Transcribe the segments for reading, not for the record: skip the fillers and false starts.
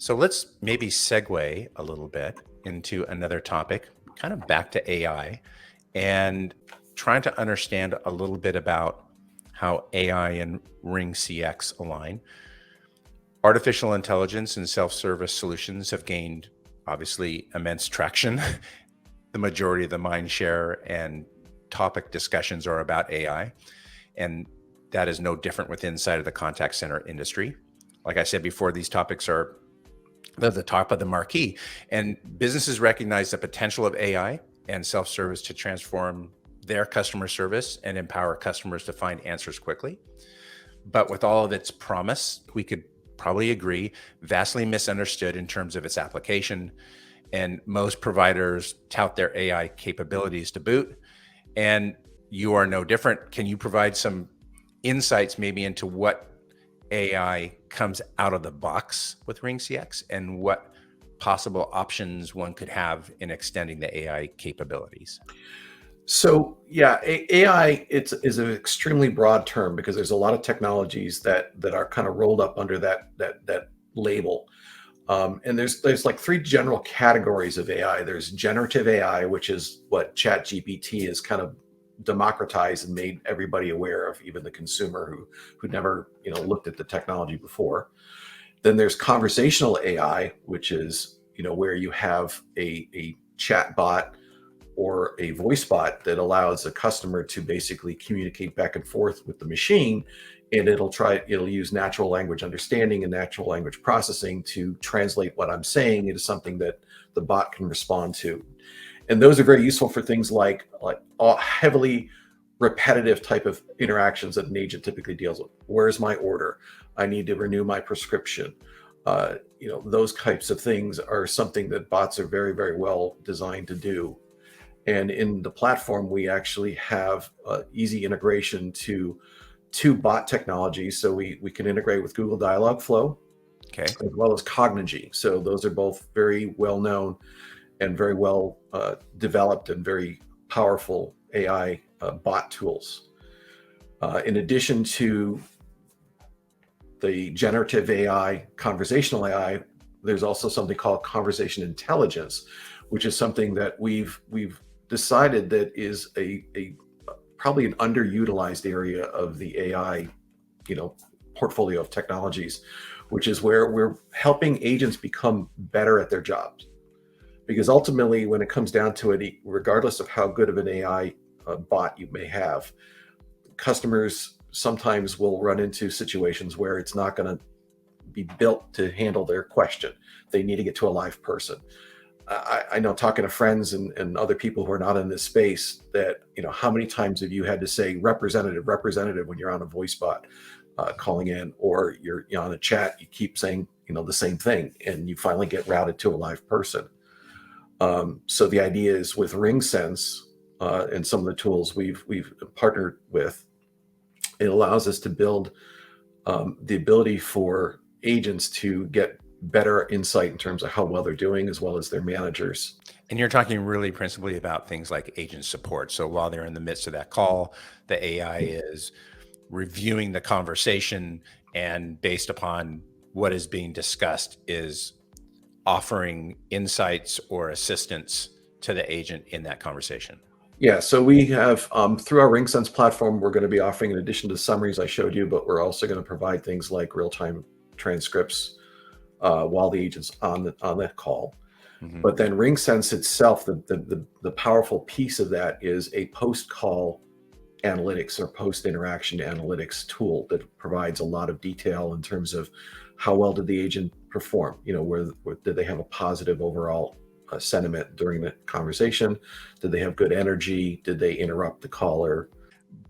So let's maybe segue a little bit into another topic, kind of back to AI, and trying to understand a little bit about how AI and RingCX align. Artificial intelligence and self-service solutions have gained obviously immense traction. The majority of the mind share and topic discussions are about AI, and that is no different with inside of the contact center industry. Like I said before, these topics are the top of the marquee, and businesses recognize the potential of AI and self-service to transform their customer service and empower customers to find answers quickly. But with all of its promise, we could probably agree, vastly misunderstood in terms of its application. And most providers tout their AI capabilities to boot. And you are no different. Can you provide some insights maybe into what AI comes out of the box with RingCX and what possible options one could have in extending the AI capabilities? So yeah, AI is an extremely broad term because there's a lot of technologies that are kind of rolled up under that label. And there's like three general categories of AI. There's generative AI, which is what ChatGPT has kind of democratized and made everybody aware of, even the consumer who never looked at the technology before. Then there's conversational AI, which is where you have a chat bot or a voice bot that allows a customer to basically communicate back and forth with the machine, and it'll use natural language understanding and natural language processing to translate what I'm saying into something that the bot can respond to. And those are very useful for things like heavily repetitive type of interactions that an agent typically deals with. Where's my order? I need to renew my prescription. Those types of things are something that bots are very, very well designed to do. And in the platform, we actually have easy integration to bot technologies. So we can integrate with Google Dialogflow, Okay. as well as Cognigy. So those are both very well known and very well developed and very powerful AI bot tools. In addition to the generative AI, conversational AI, there's also something called conversation intelligence, which is something that we've decided that is a probably an underutilized area of the AI, portfolio of technologies, which is where we're helping agents become better at their jobs. Because ultimately, when it comes down to it, regardless of how good of an AI bot you may have, customers sometimes will run into situations where it's not going to be built to handle their question. They need to get to a live person. I know, talking to friends and other people who are not in this space, that how many times have you had to say representative when you're on a voice bot calling in, or you're on a chat, you keep saying the same thing, and you finally get routed to a live person. So the idea is with RingSense and some of the tools we've partnered with, it allows us to build the ability for agents to get better insight in terms of how well they're doing, as well as their managers. And you're talking really principally about things like agent support. So while they're in the midst of that call, the AI is reviewing the conversation, and based upon what is being discussed, is offering insights or assistance to the agent in that conversation. Yeah, so we have through our RingSense platform, we're going to be offering, in addition to summaries I showed you, but we're also going to provide things like real-time transcripts while the agent's on that call. Mm-hmm. But then RingSense itself, the powerful piece of that is a post-call analytics or post-interaction analytics tool that provides a lot of detail in terms of how well did the agent perform. Where did they have a positive overall sentiment during the conversation? Did they have good energy? Did they interrupt the caller?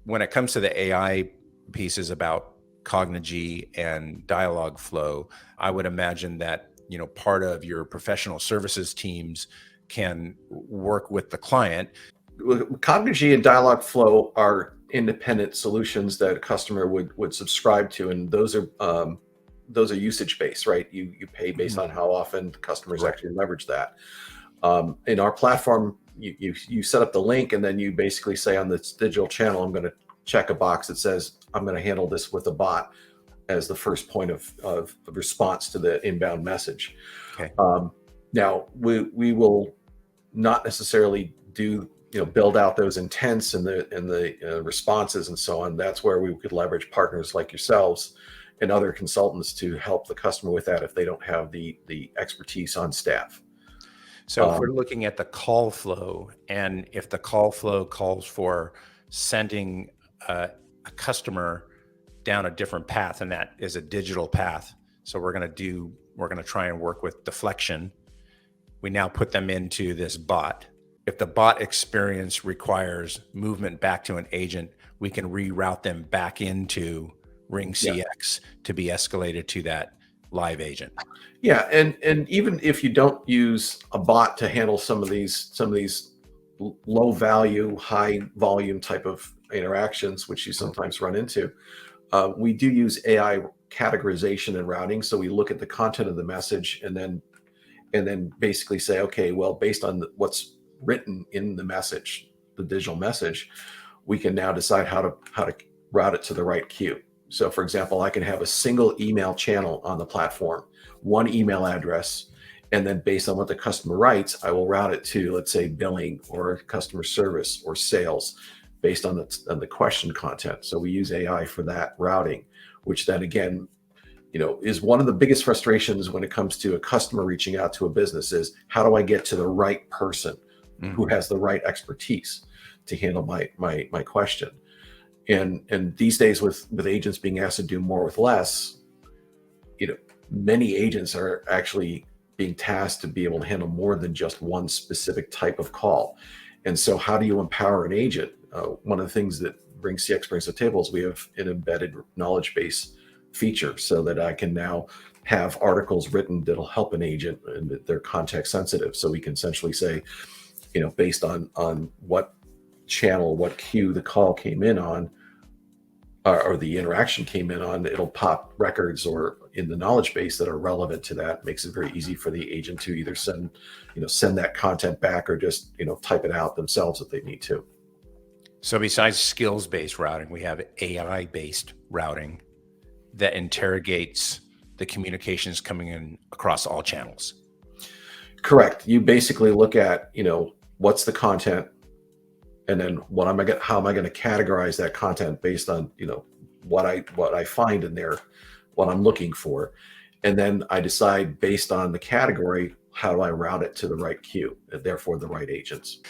When it comes to the AI pieces about Cognigy and Dialogflow, I would imagine that part of your professional services teams can work with the client. Cognigy and Dialogflow are independent solutions that a customer would subscribe to, and those are usage based, right? You pay based on how often customers actually leverage that. In our platform, you set up the link, and then you basically say on this digital channel, I'm going to check a box that says I'm going to handle this with a bot. as the first point of response to the inbound message. Okay. Now we will not necessarily do, build out those intents and the responses and so on. That's where we could leverage partners like yourselves and other consultants to help the customer with that if they don't have the expertise on staff. So if we're looking at the call flow, and if the call flow calls for sending a customer down a different path, and that is a digital path. So we're going to try and work with deflection. We now put them into this bot. If the bot experience requires movement back to an agent, we can reroute them back into RingCX to be escalated to that live agent. Yeah, and even if you don't use a bot to handle some of these low value, high volume type of interactions, which you sometimes run into, we do use AI categorization and routing. So we look at the content of the message and then basically say, okay, well, based on what's written in the message, the digital message, we can now decide how to route it to the right queue. So for example, I can have a single email channel on the platform, one email address, and then based on what the customer writes, I will route it to, let's say, billing or customer service or sales based on the question content. So we use AI for that routing, which then again, is one of the biggest frustrations when it comes to a customer reaching out to a business is, how do I get to the right person who has the right expertise to handle my question? And these days with agents being asked to do more with less, many agents are actually being tasked to be able to handle more than just one specific type of call. And so how do you empower an agent? One of the things that RingCX brings to the table is we have an embedded knowledge base feature so that I can now have articles written that'll help an agent, and that they're context sensitive. So we can essentially say, based on what channel, what queue the call came in on, or the interaction came in on, it'll pop records or in the knowledge base that are relevant to that. Makes it very easy for the agent to either send that content back or just, type it out themselves if they need to. So besides skills-based routing, we have AI-based routing that interrogates the communications coming in across all channels. Correct. You basically look at, what's the content, and then how am I going to categorize that content based on, what I find in there, what I'm looking for. And then I decide based on the category, how do I route it to the right queue, and therefore the right agents.